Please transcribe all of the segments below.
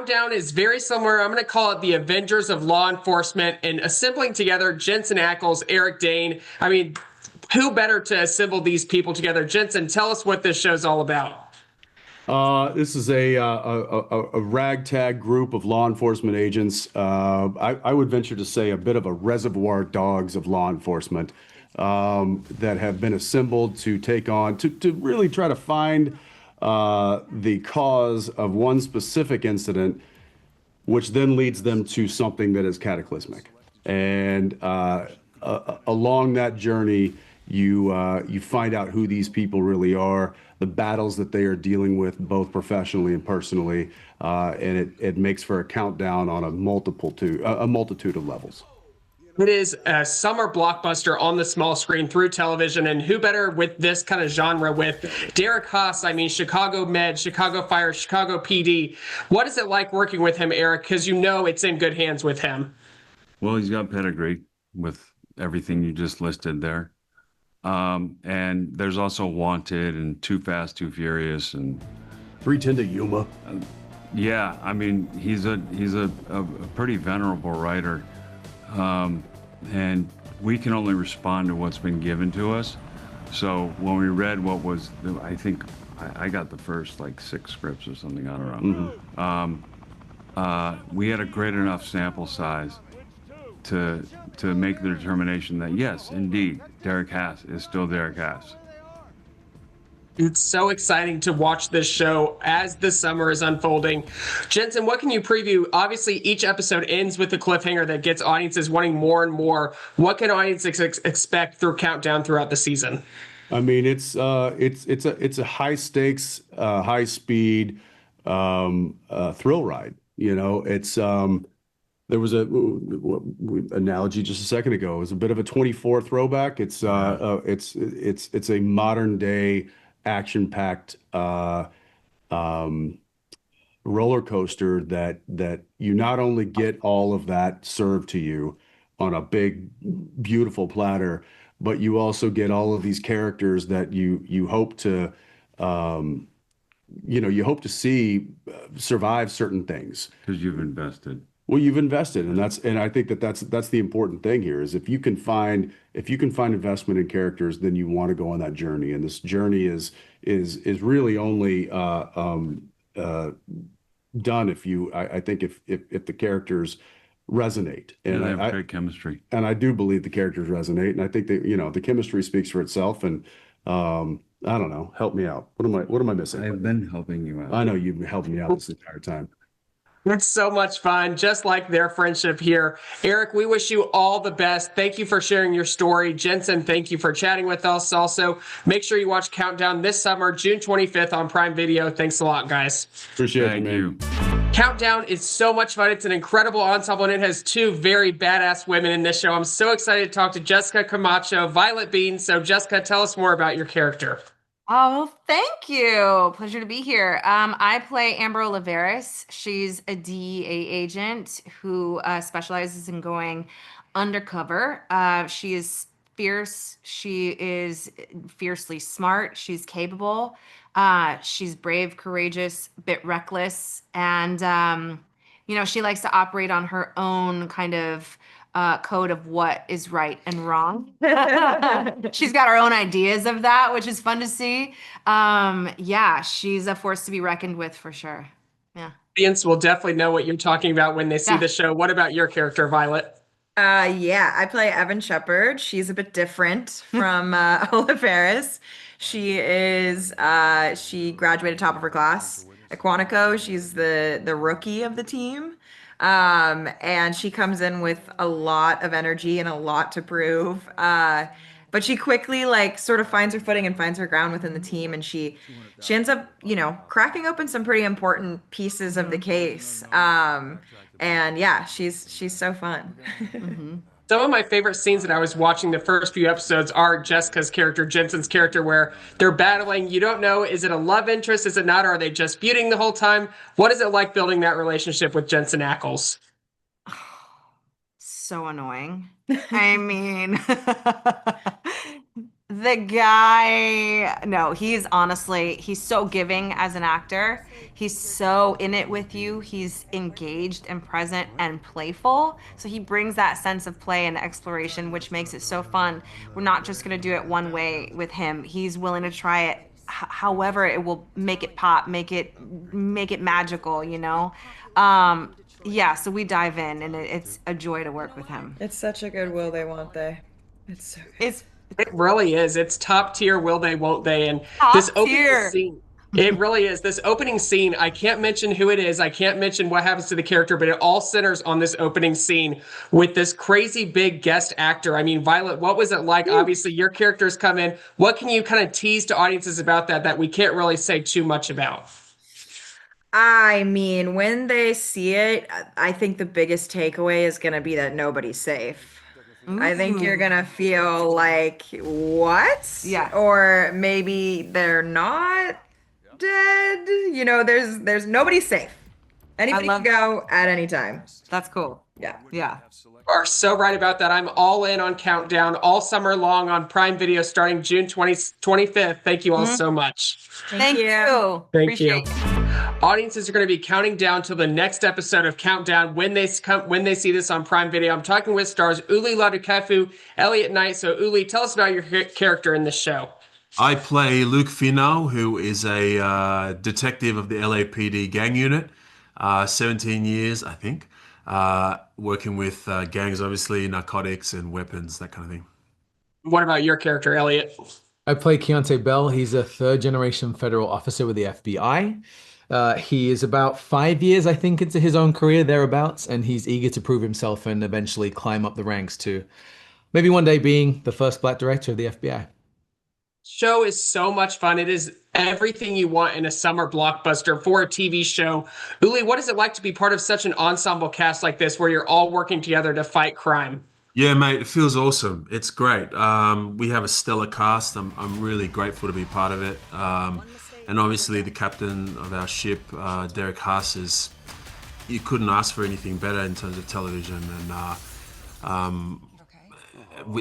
Countdown is very similar. I'm going to call it the Avengers of law enforcement and assembling together Jensen Ackles, Eric Dane. I mean, who better to assemble these people together? Jensen, tell us what this show's all about. This is a ragtag group of law enforcement agents. I would venture to say a bit of a reservoir dogs of law enforcement that have been assembled to take on, to really try to find the cause of one specific incident, which then leads them to something that is cataclysmic. And along that journey, you find out who these people really are, the battles that they are dealing with, both professionally and personally, and it makes for a countdown on a multitude of levels. It is a summer blockbuster on the small screen through television, and who better with this kind of genre with Derek Haas, I mean, Chicago Med, Chicago Fire, Chicago PD. What is it like working with him, Eric? Because you know it's in good hands with him. Well, he's got pedigree with everything you just listed there. And there's also Wanted and Too Fast, Too Furious and 310 to Yuma. Yeah, I mean, he's a pretty venerable writer. And we can only respond to what's been given to us. So when we read what was, I think I got the first like 6 scripts or something, I don't know. We had a great enough sample size to make the determination that yes, indeed, Derek Haas is still Derek Haas. It's so exciting to watch this show as the summer is unfolding. Jensen, what can you preview? Obviously, each episode ends with a cliffhanger that gets audiences wanting more and more. What can audiences expect through Countdown throughout the season? I mean, it's a high stakes, high speed thrill ride. You know, it's there was a analogy just a second ago. It was a bit of a 24 throwback. It's a modern day action-packed roller coaster that you not only get all of that served to you on a big, beautiful platter, but you also get all of these characters that you hope to you hope to see survive certain things. Because you've invested. Well, you've invested, and I think that's the important thing here is if you can find investment in characters, then you want to go on that journey. And this journey is really only done if I think if the characters resonate. And they have great chemistry. And I do believe the characters resonate, and I think that the chemistry speaks for itself. And I don't know, help me out. What am I missing? I've been helping you out. I know you've been helping me out this entire time. It's so much fun, just like their friendship here. Eric, we wish you all the best. Thank you for sharing your story. Jensen, thank you for chatting with us. Also, make sure you watch Countdown this summer, June 25th on Prime Video. Thanks a lot, guys. Appreciate it, man. Thank you. Countdown is so much fun. It's an incredible ensemble, and it has 2 very badass women in this show. I'm so excited to talk to Jessica Camacho, Violett Beane. So, Jessica, tell us more about your character. Oh, thank you. Pleasure to be here. I play Amber Oliveras. She's a DEA agent who specializes in going undercover. She is fierce. She is fiercely smart. She's capable. She's brave, courageous, a bit reckless. And, she likes to operate on her own kind of code of what is right and wrong. She's got her own ideas of that, which is fun to see. She's a force to be reckoned with for sure. Yeah. Audience will definitely know what you're talking about when they see the show. What about your character, Violett? I play Evan Shepard. She's a bit different from Oliveras. She graduated top of her class at Quantico. She's the rookie of the team. And she comes in with a lot of energy and a lot to prove. But she quickly sort of finds her footing and finds her ground within the team. And she ends up, cracking open some pretty important pieces of the case. She's so fun. Mm-hmm. Some of my favorite scenes that I was watching the first few episodes are Jessica's character, Jensen's character, where they're battling. You don't know, is it a love interest? Is it not? Or are they just feuding the whole time? What is it like building that relationship with Jensen Ackles? So annoying. I mean, The guy, no, he's honestly, he's so giving as an actor. He's so in it with you. He's engaged and present and playful. So he brings that sense of play and exploration, which makes it so fun. We're not just going to do it one way with him. He's willing to try it however it will make it pop, make it magical, you know? Yeah, so we dive in and it's a joy to work with him. It's such a good will they, won't they? It's so good. It's It really is. It's top tier, will they, won't they? And top this opening tier. scene, it really is. This opening scene, I can't mention who it is. I can't mention what happens to the character, but it all centers on this opening scene with this crazy big guest actor. I mean, Violett, what was it like? Obviously, your characters come in. What can you kind of tease to audiences about that we can't really say too much about? I mean, when they see it, I think the biggest takeaway is going to be that nobody's safe. I think you're going to feel like, what? Yeah. Or maybe they're not dead. You know, there's nobody's safe. Anybody can go at any time. That's cool. Yeah. Yeah. You are so right about that. I'm all in on Countdown all summer long on Prime Video starting June 25th. Thank you all so much. Thank you. Thank you. Appreciate it. Audiences are going to be counting down to the next episode of Countdown when they see this on Prime Video. I'm talking with stars Uli Latukefu, Elliot Knight. So Uli, tell us about your character in this show. I play Luke Finau, who is a detective of the LAPD gang unit. 17 years, I think, working with gangs, obviously, narcotics and weapons, that kind of thing. What about your character, Elliot? I play Keyonte Bell. He's a third-generation federal officer with the FBI. He is about 5 years, I think, into his own career, thereabouts, and he's eager to prove himself and eventually climb up the ranks to maybe one day being the first Black director of the FBI. Show is so much fun. It is everything you want in a summer blockbuster for a TV show. Uli, what is it like to be part of such an ensemble cast like this where you're all working together to fight crime? Yeah, mate, it feels awesome. It's great. We have a stellar cast. I'm really grateful to be part of it. And obviously the captain of our ship, Derek Haas, you couldn't ask for anything better in terms of television. And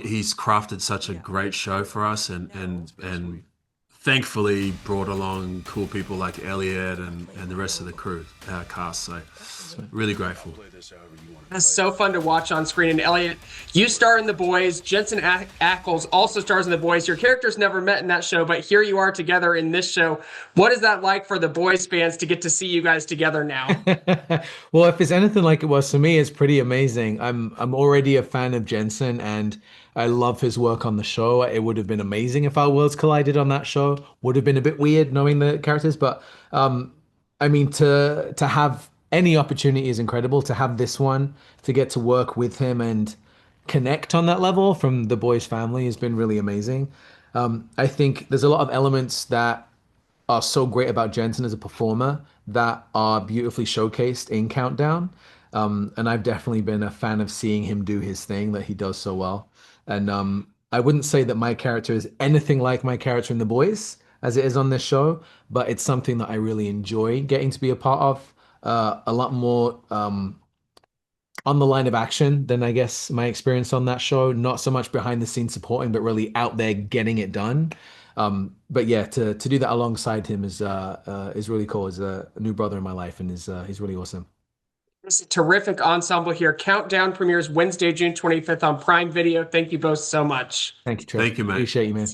he's crafted such a great show for us and thankfully brought along cool people like Elliot and the rest of the crew, cast. So really grateful. It's so fun to watch on screen. And Elliot, you star in The Boys. Jensen Ackles also stars in The Boys. Your characters never met in that show, but here you are together in this show. What is that like for The Boys fans to get to see you guys together now? Well, if it's anything like it was for me, it's pretty amazing. I'm already a fan of Jensen and I love his work on the show. It would have been amazing if our worlds collided on that show. Would have been a bit weird knowing the characters, but I mean, to have any opportunity is incredible. To have this one, to get to work with him and connect on that level from the Boys family has been really amazing. I think there's a lot of elements that are so great about Jensen as a performer that are beautifully showcased in Countdown. And I've definitely been a fan of seeing him do his thing that he does so well. And I wouldn't say that my character is anything like my character in The Boys as it is on this show, but it's something that I really enjoy getting to be a part of. A lot more on the line of action than I guess my experience on that show. Not so much behind the scenes supporting, but really out there getting it done. But yeah, to do that alongside him is really cool. As a new brother in my life, and he's really awesome. It's a terrific ensemble here. Countdown premieres Wednesday, June 25th on Prime Video. Thank you both so much. Thank you, Trey. Thank you, man. Appreciate you, man.